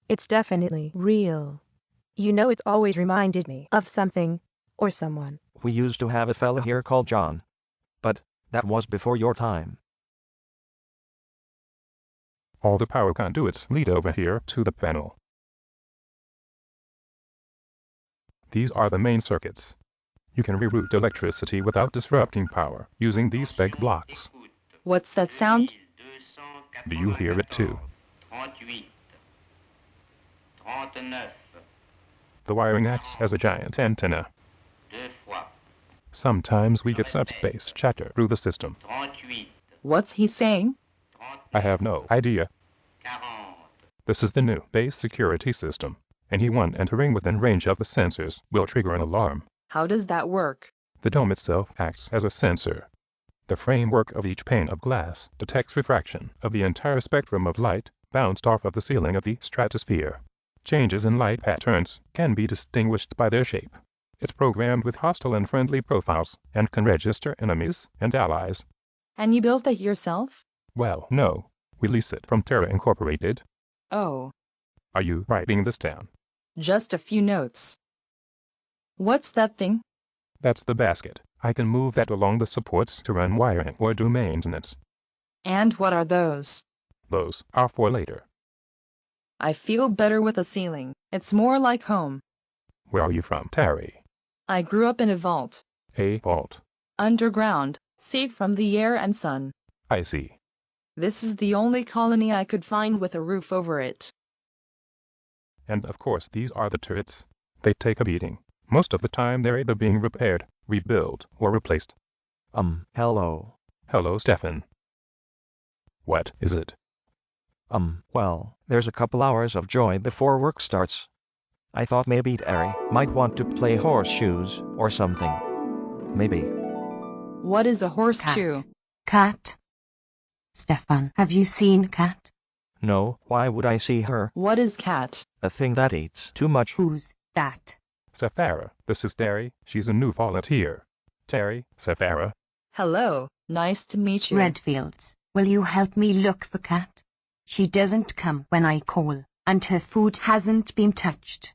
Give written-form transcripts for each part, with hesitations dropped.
It's definitely real. You know, it's always reminded me of something or someone. We used to have a fella here called John. But that was before your time. All the power conduits lead over here to the panel. These are the main circuits. You can reroute electricity without disrupting power using these spec blocks. What's that sound? Do you hear it too? The wiring acts as a giant antenna. Sometimes we get subspace chatter through the system. What's he saying? I have no idea. This is the new base security system. Anyone entering within range of the sensors will trigger an alarm. How does that work? The dome itself acts as a sensor. The framework of each pane of glass detects refraction of the entire spectrum of light bounced off of the ceiling of the stratosphere. Changes in light patterns can be distinguished by their shape. It's programmed with hostile and friendly profiles and can register enemies and allies. And you built that yourself? Well, no. We lease it from Terra Incorporated. Oh. Are you writing this down? Just a few notes. What's that thing? That's the basket. I can move that along the supports to run wiring or do maintenance. And what are those? Those are for later. I feel better with a ceiling. It's more like home. Where are you from, Terry? I grew up in a vault. A vault. Underground, safe from the air and sun. I see. This is the only colony I could find with a roof over it. And of course these are the turrets. They take a beating. Most of the time they're either being repaired, rebuilt, or replaced. Hello. Hello, Stefan. What is it? Well, there's a couple hours of joy before work starts. I thought maybe Terry might want to play horseshoes or something. Maybe. What is a horseshoe? Cat. Stefan, have you seen Cat? No, why would I see her? What is cat? A thing that eats too much. Who's that? Sapphira, this is Terry. She's a new volunteer. Terry, Sapphira. Hello, nice to meet you. Redfields, will you help me look for Cat? She doesn't come when I call, and her food hasn't been touched.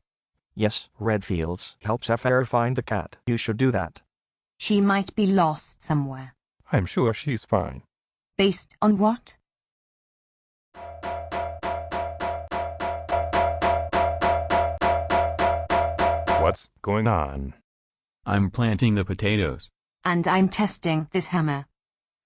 Yes, Redfields, help Sapphire find the cat. You should do that. She might be lost somewhere. I'm sure she's fine. Based on what? What's going on? I'm planting the potatoes. And I'm testing this hammer.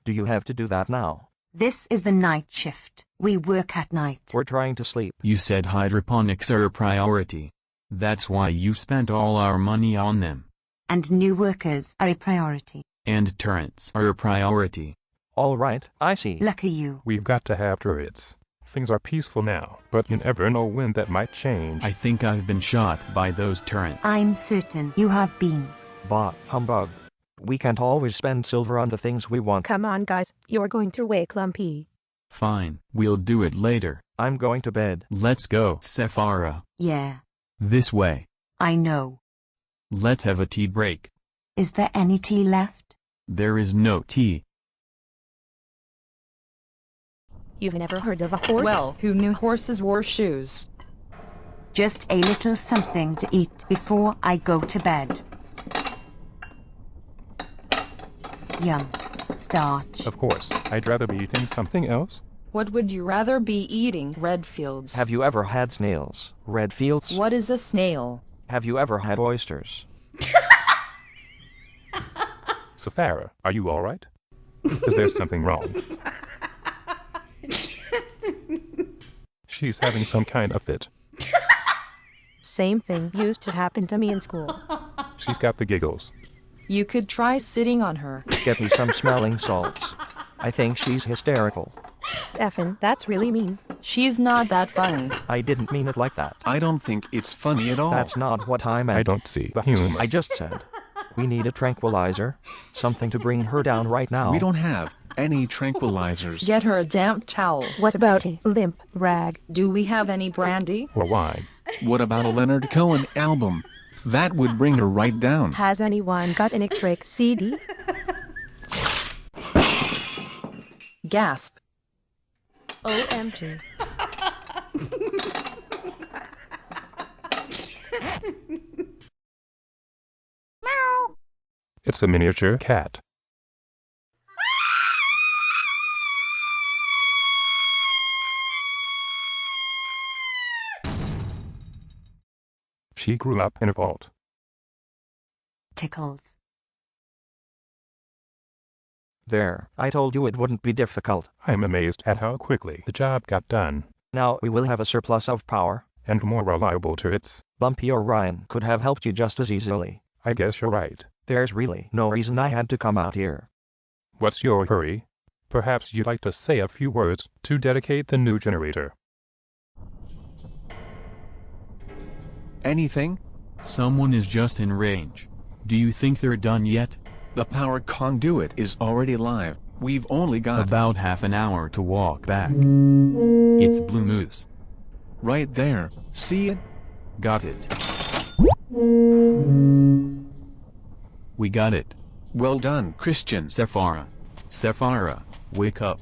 Do you have to do that now? This is the night shift. We work at night. We're trying to sleep. You said hydroponics are a priority. That's why you spent all our money on them. And new workers are a priority. And turrets are a priority. All right, I see. Lucky you. We've got to have turrets. Things are peaceful now, but you never know when that might change. I think I've been shot by those turrets. I'm certain you have been. Bah, humbug. We can't always spend silver on the things we want. Come on, guys, you're going to wake Lumpy. Fine, we'll do it later. I'm going to bed. Let's go, Sapphira. Yeah, This way. I know. Let's have a tea break. Is there any tea left? There is no tea. You've never heard of a horse? Well, who knew horses wore shoes? Just a little something to eat before I go to bed. Yum. Starch. Of course, I'd rather be eating something else. What would you rather be eating, Redfields? Have you ever had snails, Redfields? What is a snail? Have you ever had oysters? Sapphira, are you alright? Is there something wrong? She's having some kind of fit. Same thing used to happen to me in school. She's got the giggles. You could try sitting on her. Get me some smelling salts. I think she's hysterical. Stefan, that's really mean. She's not that funny. I didn't mean it like that. I don't think it's funny at all. That's not what I meant. I don't see the humor. I just said, we need a tranquilizer. Something to bring her down right now. We don't have any tranquilizers. Get her a damp towel. What about a limp rag? Do we have any brandy? Or wine. What about a Leonard Cohen album? That would bring her right down. Has anyone got an electric CD? Gasp. OMG. It's a miniature cat. She grew up in a vault. Tickles. There, I told you it wouldn't be difficult. I'm amazed at how quickly the job got done, Now we will have a surplus of power. and more reliable turrets. Lumpy or Ryan could have helped you just as easily. I guess you're right. There's really no reason I had to come out here. What's your hurry? Perhaps you'd like to say a few words to dedicate the new generator. Anything? Someone is just in range. Do you think they're done yet? The power conduit is already live. We've only got About half an hour to walk back. It's Blue Moose. right there. See it? Got it. We got it. Well done, Christian. Sephara. Sephara, wake up.